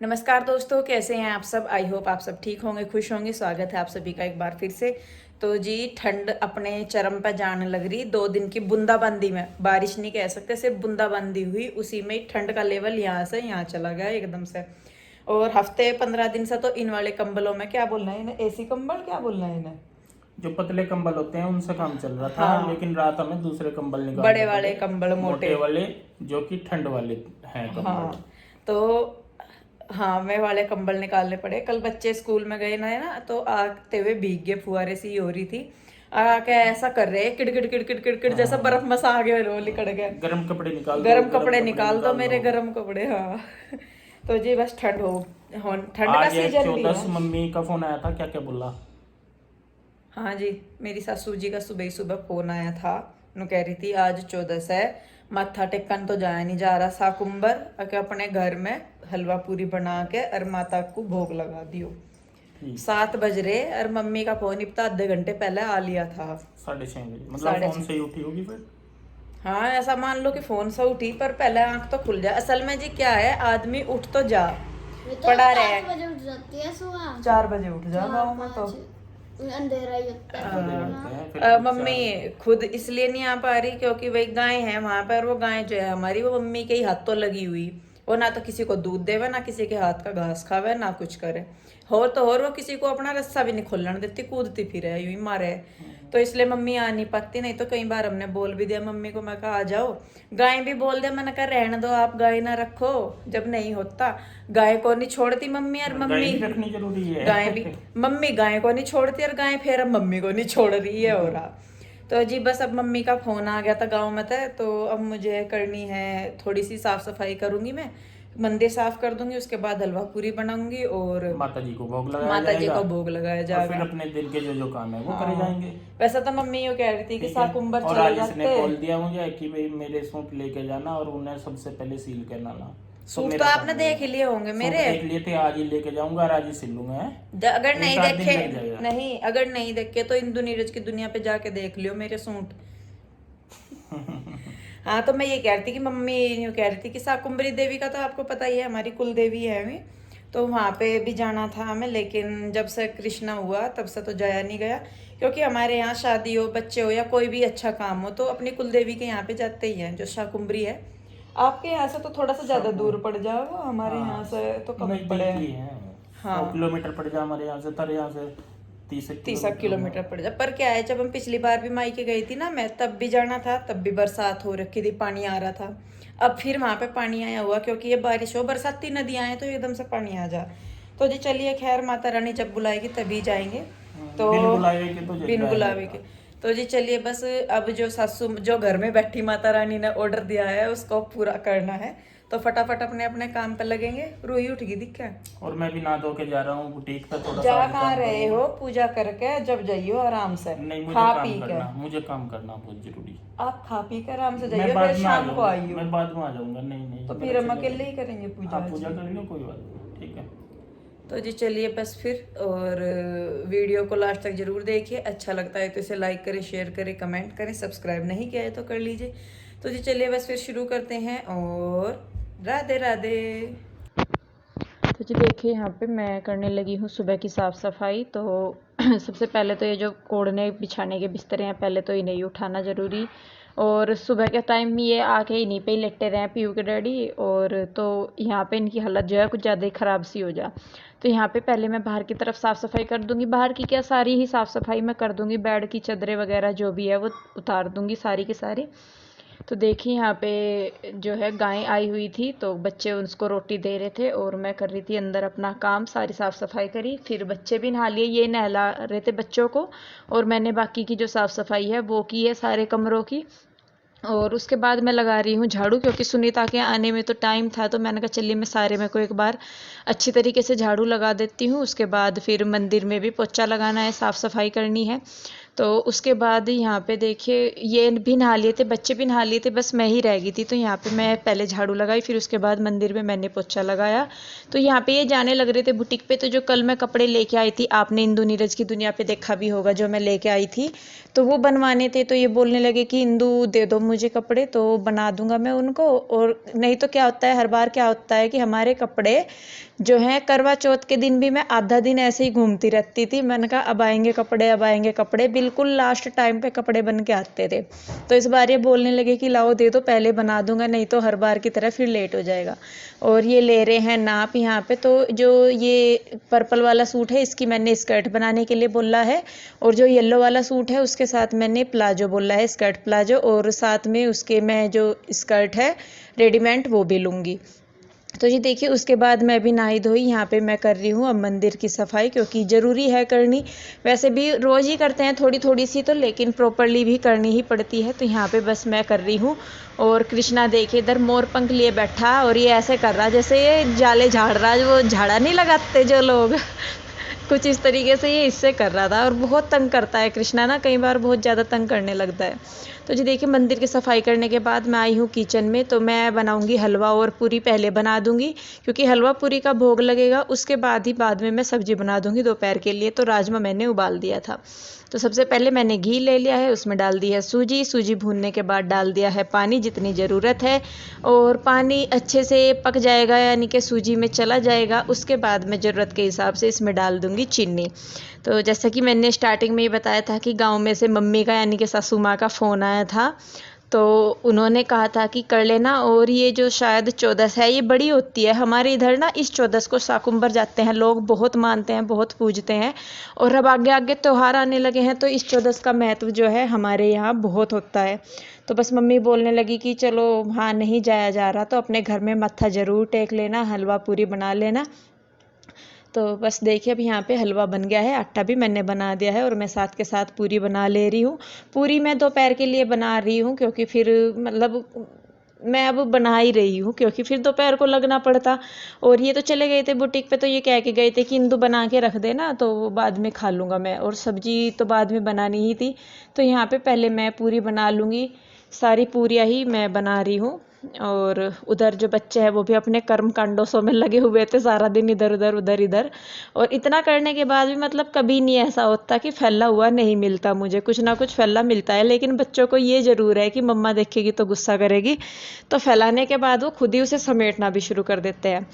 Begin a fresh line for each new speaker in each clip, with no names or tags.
नमस्कार दोस्तों, कैसे हैं आप सब। आई होप आप सब ठीक होंगे, खुश होंगे। स्वागत है आप सभी का एक बार फिर से। तो जी ठंड अपने चरम पर जाने लग रही। 2 दिन की बूंदाबांदी में, बारिश नहीं कह सकते, सिर्फ बूंदाबांदी हुई, उसी में ही ठंड का लेवल यहाँ से यहाँ चला गया एकदम से। और हफ्ते 15 दिन से तो इन वाले कंबलों में, क्या बोलना है इन्हें, एसी कंबल क्या बोलना है इन्हें,
जो पतले कंबल होते हैं उनसे काम चल रहा था।
हाँ,
लेकिन रात हमें दूसरे कंबल
बड़े
निकालने
वाले
पड़े,
कंबल,
मोटे
मोटे।
वाले, जो कि ठंड वाले हैं कंबल।
हाँ, तो हाँ, मैं वाले कंबल निकालने पड़े। कल बच्चे स्कूल में गए ना, तो आते हुए भीग गए, फुहारे सी हो रही थी। आके ऐसा कर रहे हैं, किड़किड़ किड़किड़ किड़किड़, जैसा बर्फ
हाँ,
मसा आ गया, रो लिकड़ गए।
गर्म कपड़े निकाल दो,
गर्म
गर्म
कपड़े
कपड़े
निकाल दो,
निकाल दो।
मेरे गर्म कपड़े, हाँ। तो जी बस ठंड का
आज है
सीजन भी
14,
है।
मम्मी का फोन आया था, क्या क्या बोला?
हाँ जी, मेरी सासू जी का सुबह ही सुबह फोन आया था। नु कह रही थी आज 14 है, माथा टेकन तो जाया नहीं जा रहा साकुंबर, के अपने घर में हलवा पूरी बना के और माता को भोग लगा दियो।
ठीक।
7 बज रहे और मम्मी का फोन इतना आधे घंटे पहले आ लिया था।
6:30 बजे मतलब
साढ़े
फोन
छः
से ही उठी होगी फिर।
हाँ, ऐसा मान लो कि फोन से उठी, पर पहले आंख तो खुल जाए। असल में जी क्या है, आदमी उठ तो जा,
ये तो
पड़ा
7
रहे।
बजे उठ जाती है सुबह।
4 बजे उठ जा गाँव में तो।
अंधेरा ही होता है
अंधेरे
फिर
होते
ना।
हैं फिर
मम्मी
4 बजे।
खुद इसलिए नहीं आ पा रही क्योंकि वही गाय है वहां पर। वो गाय जो है हमारी, वो मम्मी के ही हाथों लगी हुई। वो ना तो किसी को दूध देवे, ना किसी के हाथ का घास खावे, ना कुछ करे। हो तो और वो किसी को अपना रास्ता भी नहीं खोलने देती, कूदती फिरे यूं ही मारे। तो इसलिए मम्मी आ नहीं पाती। नहीं तो कई बार हमने बोल भी दिया मम्मी को, मैं कहा आ जाओ। गाय भी बोल दिया, मैंने कहा रहने दो आप, गाय ना रखो जब नहीं होता। गाय को नहीं छोड़ती मम्मी, और
गाय
मम्मी
भी रखनी जरूरी है।
गाय भी, मम्मी गाय को नहीं छोड़ती और गाय फिर अब मम्मी को नहीं छोड़ रही है, हो रहा। तो जी बस अब मम्मी का फोन आ गया था गांव में था, तो अब मुझे करनी है थोड़ी सी साफ सफाई करूंगी मैं। मंदिर साफ कर दूंगी, उसके बाद हलवा पूरी बनाऊंगी और
माता जी को भोग लगाया
माता जी
जाएगा
को भोग लगाया
और फिर
जाएगा।
अपने दिन के जो जो काम है वो करे
हाँ,
जाएंगे।
वैसे तो मम्मी यूँ कह रही थी कि
ठीक है।
साकुंबर
और
चले
आज इसने
जाते।
बोल दिया मुझे कि भाई मेरे सूट लेके जाना और उन्हें सबसे पहले सील करना ला। तो
सूट तो
मेरा काम
आपने
हो
देख ही
जाएगा।
लिए होंगे
सूट
मेरे।
देख लिए थे, आज ही लेके जाऊंगा और आज ही सिल लूंगा।
अगर नहीं
एक आध दिन
देखे,
लग जाएगा।
नहीं अगर नहीं देखे तो इंदु नीरज की दुनिया पे जाके देख लियो मेरे सूट। हाँ, तो मैं ये कह रही थी कि मम्मी यूँ कह रही थी कि शाकुंभरी देवी का तो आपको पता ही है, हमारी कुल देवी है हमें। तो वहाँ पे भी जाना था हमें, लेकिन जब से कृष्णा हुआ तब से तो जाया नहीं गया। क्योंकि हमारे यहाँ शादी हो, बच्चे हो, या कोई भी अच्छा काम हो तो अपनी कुल देवी के यहाँ पे जाते ही हैं, जो शाकुंभरी है। आपके यहाँ से तो थोड़ा सा ज़्यादा
शाकुम
दूर पड़ जाएगा, हमारे यहाँ
हाँ,
से तो कम ही पड़े।
नजदीक ही है। 100
हाँ,
किलोमीटर पड़ जा हमारे यहाँ से, तर यहाँ से 30
30
किलोमीटर
किलोमीटर
होगा।
पड़ जाए। पर क्या है, जब हम पिछली बार भी मायके गई थी ना मैं, तब भी जाना था, तब भी बरसात हो रखी थी, पानी आ रहा था। अब फिर वहां पे पानी आया हुआ, क्योंकि ये बारिश हो, बरसाती नदियां हैं तो एकदम से पानी आ जा। तो जी चलिए, खैर माता रानी जब बुलाएगी तभी जाएंगे। तो
बिन बुलावे के तो
बिन
जाया
बुलावे के।
जाएगा।
तो जी चलिए बस, अब जो सासू जो घर में बैठी माता रानी ने ऑर्डर दिया है उसको पूरा करना है। तो फटाफट अपने अपने काम पर लगेंगे। रूही उठ गई दिख क्या।
और मैं भी नहा धो के जा रहा हूँ बुटीक पे, थोड़ा सा
जा
आज
कहाँ
काम
रहे
करूंगा।
हो, पूजा करके जब जाइयो आराम से,
नहीं, मुझे
खा
काम
पी के।
करना, मुझे काम करना बहुत जरूरी।
आप खा पी कर आराम से
मैं
जाइयो,
बाद
फिर
में आ
शाम को
जाऊंगा,
आइयो।
मैं बाद में आ जाऊंगा। नहीं नहीं,
तो
मेरा
फिर हम
चलेगा।
अकेले ही करेंगे पूजा
हाँ,
आज।
पूजा कर लो, कोई बात नहीं, ठीक है।
तो जी चलिए बस फिर, और वीडियो को लास्ट तक जरूर देखिए। अच्छा लगता है तो इसे लाइक करें, शेयर करें, कमेंट करें। सब्सक्राइब नहीं किया है तो कर लीजिए। तो जी चलिए बस फिर शुरू करते हैं, और राधे राधे। तो जी देखिए, यहाँ पे मैं करने लगी हूँ सुबह की साफ़ सफाई। तो सबसे पहले तो ये जो ओढ़ने बिछाने के बिस्तर हैं, पहले तो इन्हें ही उठाना ज़रूरी। और सुबह के टाइम ये आके इन्हीं पे ही लेटे रहे हैं पीयू के डैडी। और तो यहाँ पे इनकी हालत जो है कुछ ज़्यादा ही ख़राब सी हो जा। तो यहाँ पे पहले मैं बाहर की तरफ साफ़ सफाई कर दूँगी। बाहर की क्या, सारी ही साफ़ सफाई मैं कर दूँगी। बेड की चादरें वगैरह जो भी है वो उतार दूँगी सारी की सारी। तो देखिए यहाँ पे जो है गाय आई हुई थी, तो बच्चे उसको रोटी दे रहे थे और मैं कर रही थी अंदर अपना काम, सारी साफ़ सफाई करी। फिर बच्चे भी नहा लिए, ये नहला रहे थे बच्चों को, और मैंने बाकी की जो साफ़ सफाई है वो की है सारे कमरों की। और उसके बाद मैं लगा रही हूँ झाड़ू, क्योंकि सुनीता के आने में तो टाइम था। तो मैंने कहा चलिए मैं सारे में को एक बार अच्छी तरीके से झाड़ू लगा देती हूँ। उसके बाद फिर मंदिर में भी पोछा लगाना है, साफ़ सफाई करनी है।
तो उसके बाद यहाँ पे देखिए ये भी नहा लिए थे, बच्चे भी नहा लिए थे, बस मैं ही रह गई थी। तो यहाँ पे मैं पहले झाड़ू लगाई, फिर उसके बाद मंदिर में मैंने पोछा लगाया। तो यहाँ पे ये जाने लग रहे थे बुटीक पे। तो जो कल मैं कपड़े लेके आई थी, आपने इंदु नीरज की दुनिया पे देखा भी होगा, जो मैं लेके आई थी, तो वो बनवाने थे। तो ये बोलने लगे कि इंदु दे दो मुझे कपड़े, तो बना दूंगा मैं उनको। और नहीं तो क्या होता है, हर बार क्या होता है कि हमारे कपड़े जो हैं, करवा चौथ के दिन भी मैं आधा दिन ऐसे ही घूमती रहती थी। मैंने कहा अब आएंगे कपड़े, अब आएंगे कपड़े, बिल्कुल लास्ट टाइम पे कपड़े बन के आते थे। तो इस बार ये बोलने लगे कि लाओ दे दो, पहले बना दूंगा, नहीं तो हर बार की तरह फिर लेट हो जाएगा। और ये ले रहे हैं नाप यहाँ पे। तो जो ये पर्पल वाला सूट है, इसकी मैंने स्कर्ट बनाने के लिए बोला है, और जो येलो वाला सूट है उसके साथ मैंने प्लाजो बोला है, स्कर्ट प्लाजो, और साथ में उसके मैं जो स्कर्ट है रेडीमेड वो भी लूँगी। तो जी देखिए उसके बाद मैं भी नहाई धोई, यहाँ पे मैं कर रही हूँ अब मंदिर की सफाई, क्योंकि ज़रूरी है करनी। वैसे भी रोज़ ही करते हैं थोड़ी थोड़ी सी, तो लेकिन प्रॉपरली भी करनी ही पड़ती है। तो यहाँ पे बस मैं कर रही हूँ। और कृष्णा देखिए इधर मोर पंख लिए बैठा, और ये ऐसे कर रहा जैसे ये जाले झाड़ रहा है, वो झाड़ा नहीं लगाते जो लोग कुछ इस तरीके से ये इससे कर रहा था। और बहुत तंग करता है कृष्णा ना, कई बार बहुत ज़्यादा तंग करने लगता है। तो जी देखिए मंदिर की सफाई करने के बाद मैं आई हूँ किचन में। तो मैं बनाऊंगी हलवा और पूरी, पहले बना दूंगी क्योंकि हलवा पूरी का भोग लगेगा। उसके बाद में मैं सब्जी बना दूंगी दोपहर के लिए। तो राजमा मैंने उबाल दिया था। तो सबसे पहले मैंने घी ले लिया है, उसमें डाल दी है सूजी भूनने के बाद डाल दिया है पानी जितनी ज़रूरत है, और पानी अच्छे से पक जाएगा, यानी कि सूजी में चला जाएगा। उसके बाद मैं ज़रूरत के हिसाब से इसमें डाल दूंगी चीनी। तो जैसा कि मैंने स्टार्टिंग में ही बताया था कि गांव में से मम्मी का यानी कि सासू माँ का फ़ोन आया था, तो उन्होंने कहा था कि कर लेना। और ये जो शायद चौदस है ये बड़ी होती है हमारे इधर ना, इस चौदस को शाकुंभर जाते हैं लोग, बहुत मानते हैं, बहुत पूजते हैं। और अब आगे आगे त्यौहार आने लगे हैं, तो इस चौदस का महत्व जो है हमारे यहाँ बहुत होता है। तो बस मम्मी बोलने लगी कि चलो हाँ नहीं जाया जा रहा तो अपने घर में मत्था ज़रूर टेक लेना, हलवा पूरी बना लेना। तो बस देखिए अब यहाँ पे हलवा बन गया है, आटा भी मैंने बना दिया है, और मैं साथ के साथ पूरी बना ले रही हूँ। पूरी मैं दोपहर के लिए बना रही हूँ, क्योंकि फिर मतलब मैं अब बना ही रही हूँ, क्योंकि फिर दोपहर को लगना पड़ता। और ये तो चले गए थे बुटीक पे, तो ये कह के गए थे कि इंदु बना के रख देना, तो वो बाद में खा लूँगा मैं, और सब्जी तो बाद में बनानी ही थी। तो यहाँ पे पहले मैं पूरी बना लूँगी, सारी पूरियाँ ही मैं बना रही हूँ। और उधर जो बच्चे हैं वो भी अपने कर्म कांडों में लगे हुए थे सारा दिन, इधर उधर उधर इधर। और इतना करने के बाद भी मतलब कभी नहीं ऐसा होता कि फैला हुआ नहीं मिलता, मुझे कुछ ना कुछ फैला मिलता है। लेकिन बच्चों को ये ज़रूर है कि मम्मा देखेगी तो गुस्सा करेगी, तो फैलाने के बाद वो खुद ही उसे समेटना भी शुरू कर देते हैं।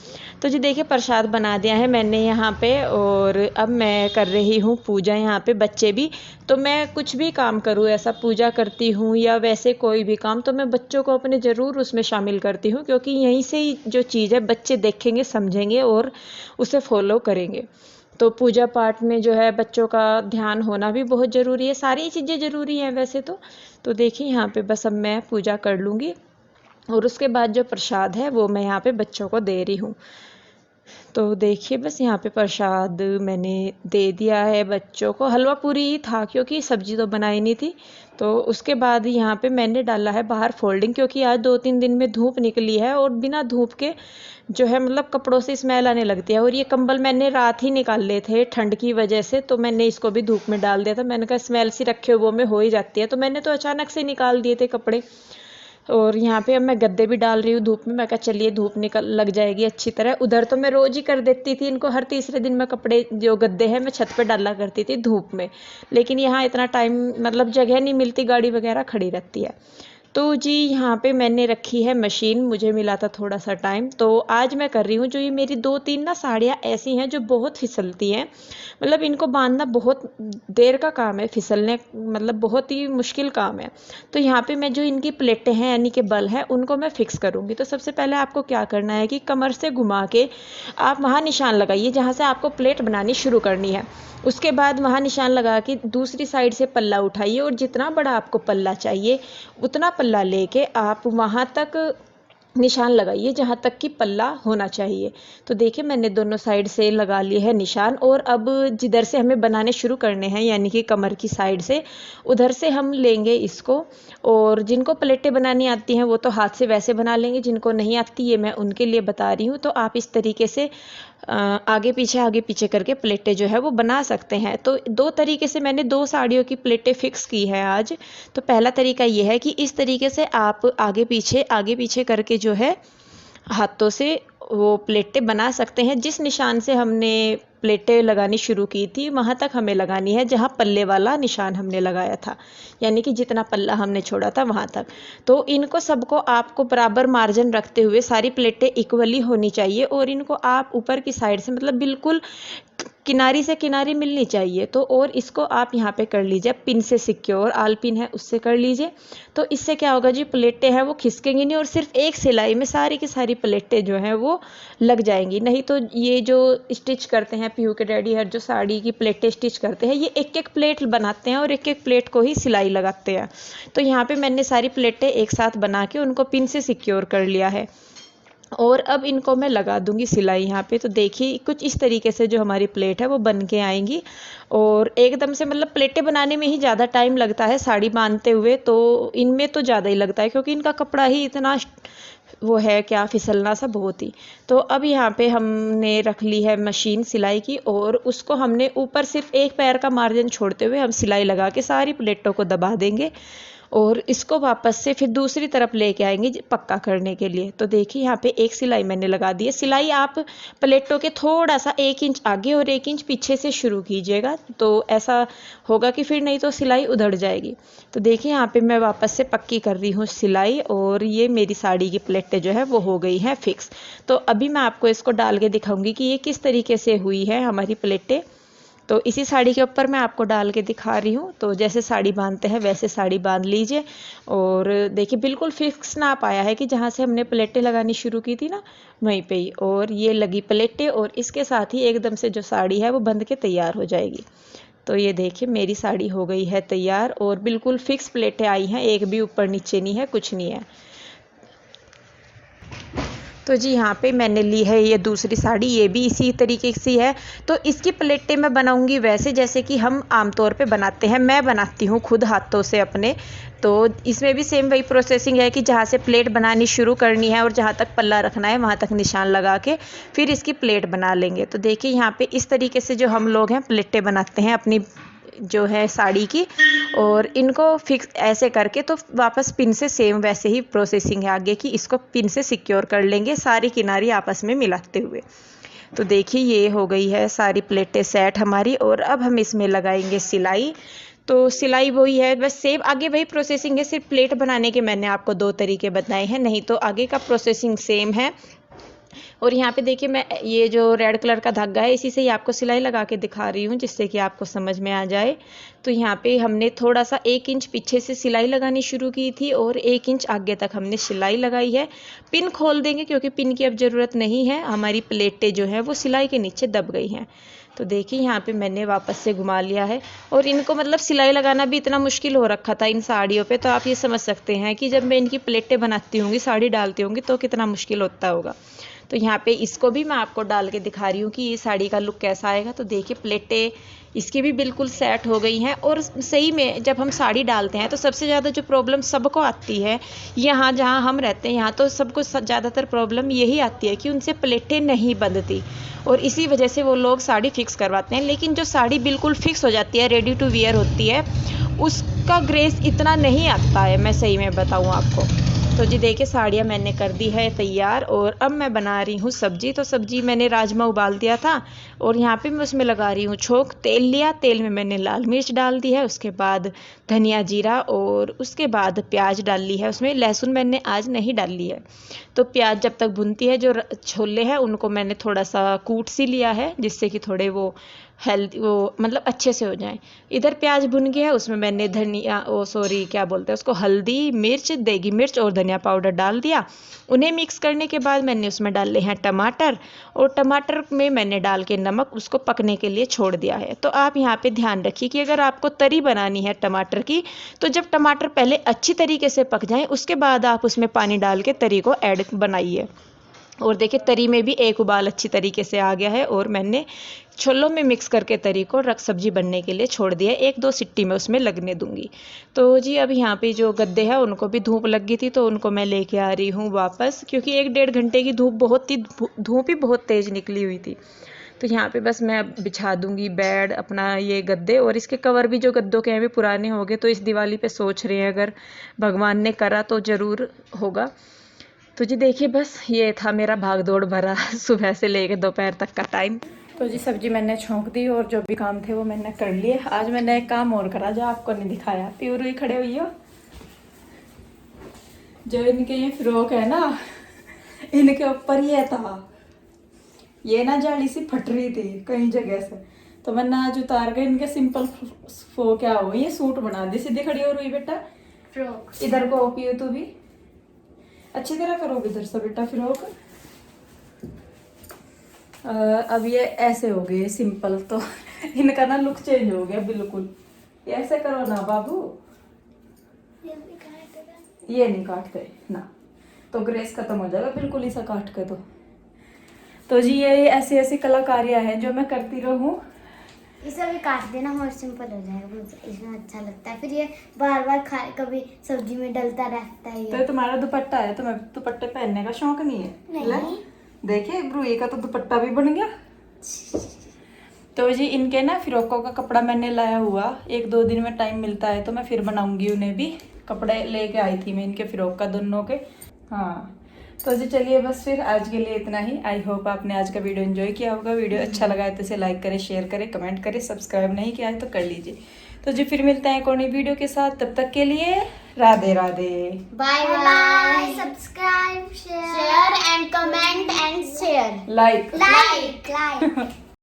तो जी देखिए प्रसाद बना दिया है मैंने यहाँ पे, और अब मैं कर रही हूँ पूजा यहाँ पे। बच्चे भी, तो मैं कुछ भी काम करूँ, ऐसा पूजा करती हूँ या वैसे कोई भी काम, तो मैं बच्चों को अपने ज़रूर उसमें शामिल करती हूँ, क्योंकि यहीं से ही जो चीज़ है बच्चे देखेंगे, समझेंगे और उसे फॉलो करेंगे। तो पूजा पाठ में जो है बच्चों का ध्यान होना भी बहुत ज़रूरी है, सारी चीज़ें ज़रूरी हैं वैसे तो देखिए यहाँ पे बस अब मैं पूजा कर लूँगी, और उसके बाद जो प्रसाद है वो मैं यहाँ पे बच्चों को दे रही हूँ। तो देखिए बस यहाँ पे प्रसाद मैंने दे दिया है बच्चों को। हलवा पूरी ही था क्योंकि सब्जी तो बनाई नहीं थी। तो उसके बाद यहाँ पे मैंने डाला है बाहर फोल्डिंग, क्योंकि आज 2-3 दिन में धूप निकली है, और बिना धूप के जो है मतलब कपड़ों से स्मेल आने लगती है। और ये कंबल मैंने रात ही निकाल लिए थे ठंड की वजह से, तो मैंने इसको भी धूप में डाल दिया था। मैंने कहा स्मेल सी रखे हुए में हो ही जाती है, तो मैंने तो अचानक से निकाल दिए थे कपड़े। और यहाँ पे अब मैं गद्दे भी डाल रही हूँ धूप में। मैं कहा चलिए धूप निकल लग जाएगी अच्छी तरह। उधर तो मैं रोज़ ही कर देती थी इनको, हर तीसरे दिन मैं कपड़े जो गद्दे हैं मैं छत पे डाला करती थी धूप में, लेकिन यहाँ इतना टाइम मतलब जगह नहीं मिलती, गाड़ी वगैरह खड़ी रहती है। तो जी यहाँ पे मैंने रखी है मशीन, मुझे मिला था थोड़ा सा टाइम, तो आज मैं कर रही हूँ। जो ये मेरी 2-3 ना साड़ियाँ ऐसी हैं जो बहुत फिसलती हैं, मतलब इनको बांधना बहुत देर का काम है, फिसलने मतलब बहुत ही मुश्किल काम है। तो यहाँ पे मैं जो इनकी प्लेटें हैं यानी कि बल है उनको मैं फिक्स करूँगी। तो सबसे पहले आपको क्या करना है कि कमर से घुमा के आप वहाँ निशान लगाइए जहाँ से आपको प्लेट बनानी शुरू करनी है। उसके बाद वहाँ निशान लगा के दूसरी साइड से पल्ला उठाइए, और जितना बड़ा आपको पल्ला चाहिए उतना पल्ला लेके आप वहाँ तक निशान लगाइए जहाँ तक कि पल्ला होना चाहिए। तो देखिए मैंने दोनों साइड से लगा लिए है निशान, और अब जिधर से हमें बनाने शुरू करने हैं यानी कि कमर की साइड से, उधर से हम लेंगे इसको। और जिनको प्लेटें बनानी आती हैं वो तो हाथ से वैसे बना लेंगे, जिनको नहीं आती ये मैं उनके लिए बता रही हूँ। तो आप इस तरीके से आगे पीछे करके प्लेटें जो है वो बना सकते हैं। तो दो तरीके से मैंने 2 साड़ियों की प्लेटें फिक्स की है आज। तो पहला तरीका ये है कि इस तरीके से आप आगे पीछे करके जो है हाथों से वो प्लेटें बना सकते हैं। जिस निशान से हमने प्लेटें लगानी शुरू की थी वहाँ तक हमें लगानी है जहाँ पल्ले वाला निशान हमने लगाया था, यानी कि जितना पल्ला हमने छोड़ा था वहाँ तक। तो इनको सबको आपको बराबर मार्जिन रखते हुए सारी प्लेटें इक्वली होनी चाहिए, और इनको आप ऊपर की साइड से मतलब बिल्कुल किनारी से किनारी मिलनी चाहिए। तो और इसको आप यहाँ पे कर लीजिए पिन से सिक्योर, आल पिन है उससे कर लीजिए। तो इससे क्या होगा जी, प्लेटें हैं वो खिसकेंगी नहीं, और सिर्फ एक सिलाई में सारी की सारी प्लेटें जो हैं वो लग जाएंगी। नहीं तो ये जो स्टिच करते हैं पीहू के डैडी हर जो साड़ी की प्लेटें स्टिच करते हैं, ये एक एक प्लेट बनाते हैं और एक एक प्लेट को ही सिलाई लगाते हैं। तो यहाँ पे मैंने सारी प्लेटें एक साथ बना के उनको पिन से सिक्योर कर लिया है, और अब इनको मैं लगा दूंगी सिलाई यहाँ पे। तो देखिए कुछ इस तरीके से जो हमारी प्लेट है वो बन के आएंगी, और एकदम से मतलब प्लेटें बनाने में ही ज़्यादा टाइम लगता है साड़ी बांधते हुए, तो इनमें तो ज़्यादा ही लगता है क्योंकि इनका कपड़ा ही इतना वो है क्या फिसलना सा बहुत ही। तो अब यहाँ पे हमने रख ली है मशीन सिलाई की, और उसको हमने ऊपर सिर्फ एक पैर का मार्जिन छोड़ते हुए हम सिलाई लगा के सारी प्लेटों को दबा देंगे, और इसको वापस से फिर दूसरी तरफ लेके आएंगे पक्का करने के लिए। तो देखिए यहाँ पे एक सिलाई मैंने लगा दी है। सिलाई आप प्लेटों के थोड़ा सा 1 इंच आगे और 1 इंच पीछे से शुरू कीजिएगा, तो ऐसा होगा कि फिर नहीं तो सिलाई उधड़ जाएगी। तो देखिए यहाँ पे मैं वापस से पक्की कर रही हूँ सिलाई, और ये मेरी साड़ी की प्लेटें जो है वो हो गई हैं फिक्स। तो अभी मैं आपको इसको डाल के दिखाऊंगी कि ये किस तरीके से हुई है हमारी प्लेटें। तो इसी साड़ी के ऊपर मैं आपको डाल के दिखा रही हूँ। तो जैसे साड़ी बांधते हैं वैसे साड़ी बांध लीजिए, और देखिए बिल्कुल फिक्स नाप आया है कि जहाँ से हमने प्लेटें लगानी शुरू की थी ना वहीं पे ही, और ये लगी प्लेटें, और इसके साथ ही एकदम से जो साड़ी है वो बंध के तैयार हो जाएगी। तो ये देखिए मेरी साड़ी हो गई है तैयार, और बिल्कुल फिक्स प्लेटें आई हैं, एक भी ऊपर नीचे नहीं है, कुछ नहीं है। तो जी यहाँ पे मैंने ली है ये दूसरी साड़ी, ये भी इसी तरीके से है। तो इसकी प्लेटें मैं बनाऊंगी वैसे जैसे कि हम आमतौर पे बनाते हैं, मैं बनाती हूँ खुद हाथों से अपने। तो इसमें भी सेम वही प्रोसेसिंग है कि जहाँ से प्लेट बनानी शुरू करनी है और जहाँ तक पल्ला रखना है वहाँ तक निशान लगा के फिर इसकी प्लेट बना लेंगे। तो देखिए यहाँ पे इस तरीके से जो हम लोग हैं प्लेटें बनाते हैं अपनी जो है साड़ी की, और इनको फिक्स ऐसे करके तो वापस पिन से सेम वैसे ही प्रोसेसिंग है आगे की, इसको पिन से सिक्योर कर लेंगे सारी किनारी आपस में मिलाते हुए। तो देखिए ये हो गई है सारी प्लेटें सेट हमारी, और अब हम इसमें लगाएंगे सिलाई। तो सिलाई वही है, बस सेम आगे वही प्रोसेसिंग है, सिर्फ प्लेट बनाने के मैंने आपको 2 तरीके बताए हैं, नहीं तो आगे का प्रोसेसिंग सेम है। और यहाँ पे देखिए मैं ये जो रेड कलर का धागा है इसी से ही आपको सिलाई लगा के दिखा रही हूँ जिससे कि आपको समझ में आ जाए। तो यहाँ पे हमने थोड़ा सा 1 इंच पीछे से सिलाई लगानी शुरू की थी और 1 इंच आगे तक हमने सिलाई लगाई है। पिन खोल देंगे क्योंकि पिन की अब ज़रूरत नहीं है, हमारी प्लेटें जो है वो सिलाई के नीचे दब गई हैं। तो देखिए यहाँ पे मैंने वापस से घुमा लिया है, और इनको मतलब सिलाई लगाना भी इतना मुश्किल हो रखा था इन साड़ियों पे, तो आप ये समझ सकते हैं कि जब मैं इनकी प्लेटें बनाती होंगी साड़ी डालती होंगी तो कितना मुश्किल होता होगा। तो यहाँ पे इसको भी मैं आपको डाल के दिखा रही हूँ कि ये साड़ी का लुक कैसा आएगा। तो देखिए प्लेटें इसकी भी बिल्कुल सेट हो गई हैं, और सही में जब हम साड़ी डालते हैं तो सबसे ज़्यादा जो प्रॉब्लम सबको आती है यहाँ जहाँ हम रहते हैं यहाँ तो सबको ज़्यादातर प्रॉब्लम यही आती है कि उनसे प्लेटें नहीं बंधती, और इसी वजह से वो लोग साड़ी फिक्स करवाते हैं। लेकिन जो साड़ी बिल्कुल फिक्स हो जाती है, रेडी टू वियर होती है, उसका ग्रेस इतना नहीं आता है, मैं सही में बताऊँ आपको। तो जी देखिए साड़ियाँ मैंने कर दी है तैयार, और अब मैं बना रही हूँ सब्जी। तो सब्जी मैंने राजमा उबाल दिया था, और यहाँ पे मैं उसमें लगा रही हूँ छोंक। तेल लिया, तेल में मैंने लाल मिर्च डाल दी है, उसके बाद धनिया जीरा, और उसके बाद प्याज डाल ली है। उसमें लहसुन मैंने आज नहीं डाली है। तो प्याज जब तक भुनती है, जो छोले हैं उनको मैंने थोड़ा सा कूट सी लिया है जिससे कि थोड़े वो हेल्दी वो मतलब अच्छे से हो जाएं। इधर प्याज भुन गया है, उसमें मैंने धनिया क्या बोलते हैं उसको, हल्दी, मिर्च, देगी मिर्च और धनिया धनिया पाउडर डाल दिया। उन्हें मिक्स करने के बाद मैंने उसमें डाले हैं टमाटर, और टमाटर में मैंने डाल के नमक उसको पकने के लिए छोड़ दिया है। तो आप यहाँ पे ध्यान रखिए कि अगर आपको तरी बनानी है टमाटर की, तो जब टमाटर पहले अच्छी तरीके से पक जाएं उसके बाद आप उसमें पानी डाल के तरी को ऐड बनाइए। और देखिए तरी में भी एक उबाल अच्छी तरीके से आ गया है, और मैंने छोलों में मिक्स करके तरी को रख सब्जी बनने के लिए छोड़ दिया। 1-2 सिट्टी में उसमें लगने दूंगी। तो जी अब यहाँ पे जो गद्दे हैं उनको भी धूप लग गई थी, तो उनको मैं लेके आ रही हूँ वापस, क्योंकि 1-1.5 घंटे की धूप ही बहुत तेज़ निकली हुई थी। तो यहाँ पे बस मैं अब बिछा दूंगी बेड अपना ये गद्दे, और इसके कवर भी जो गद्दों के हैं भी पुराने हो गए, तो इस दिवाली पे सोच रहे हैं अगर भगवान ने करा तो ज़रूर होगा। तो जी देखिए बस ये था मेरा भागदौड़ भरा सुबह से लेकर दोपहर तक का टाइम। तो जी सब्जी मैंने छोंक दी और जो भी काम थे वो मैंने कर लिए। आज मैंने एक काम और करा जो आपको नहीं दिखाया। प्यूर ही खड़े हुई हो, जो इनके ये फ्रॉक है ना, इनके ऊपर ये था, ये ना जाली सी फट रही थी कई जगह से, तो मैंने आज उतार के इनके सिंपल क्या हो ये सूट बना दी। सीधे खड़ी हो रही बेटा,
फ्रॉक
इधर को पियो, तू भी अच्छी तरह करोगे इधर से बेटा फ्रॉक। अब ये ऐसे हो गए सिंपल, तो इनका ना लुक चेंज हो गया बिल्कुल। ये ऐसे करो ना बाबू, ये नहीं काटते ना तो ग्रेस खत्म हो जाएगा बिल्कुल इसे काट के। तो जी ये ऐसी ऐसी कलाकारियां हैं जो मैं करती रहूं।
इसे भी काट देना और सिंपल हो जाएगा, मुझे इसमें अच्छा लगता है। फिर ये बार बार खाए कभी सब्जी में डलता रहता है।
तो तुम्हारा दुपट्टा है, तुम्हें दुपट्टे पहनने का शौक नहीं है?
नहीं।
देखिए ब्रूई का तो दुपट्टा भी बन गया। तो जी इनके ना फ्रॉकों का कपड़ा मैंने लाया हुआ, 1-2 दिन में टाइम मिलता है तो मैं फिर बनाऊंगी। उन्हें भी कपड़े लेके आई थी मैं इनके फ्रॉक का दोनों के। हाँ तो जी चलिए बस फिर आज के लिए इतना ही। आई होप आपने आज का वीडियो एंजॉय किया होगा। वीडियो अच्छा लगा है तो इसे लाइक करें, शेयर करें, कमेंट करें। सब्सक्राइब नहीं किया है तो कर लीजिए। तो जी फिर मिलते हैं एक और नई वीडियो के साथ, तब तक के लिए Radhe Radhe,
bye bye. Subscribe, share and comment and share,
like
like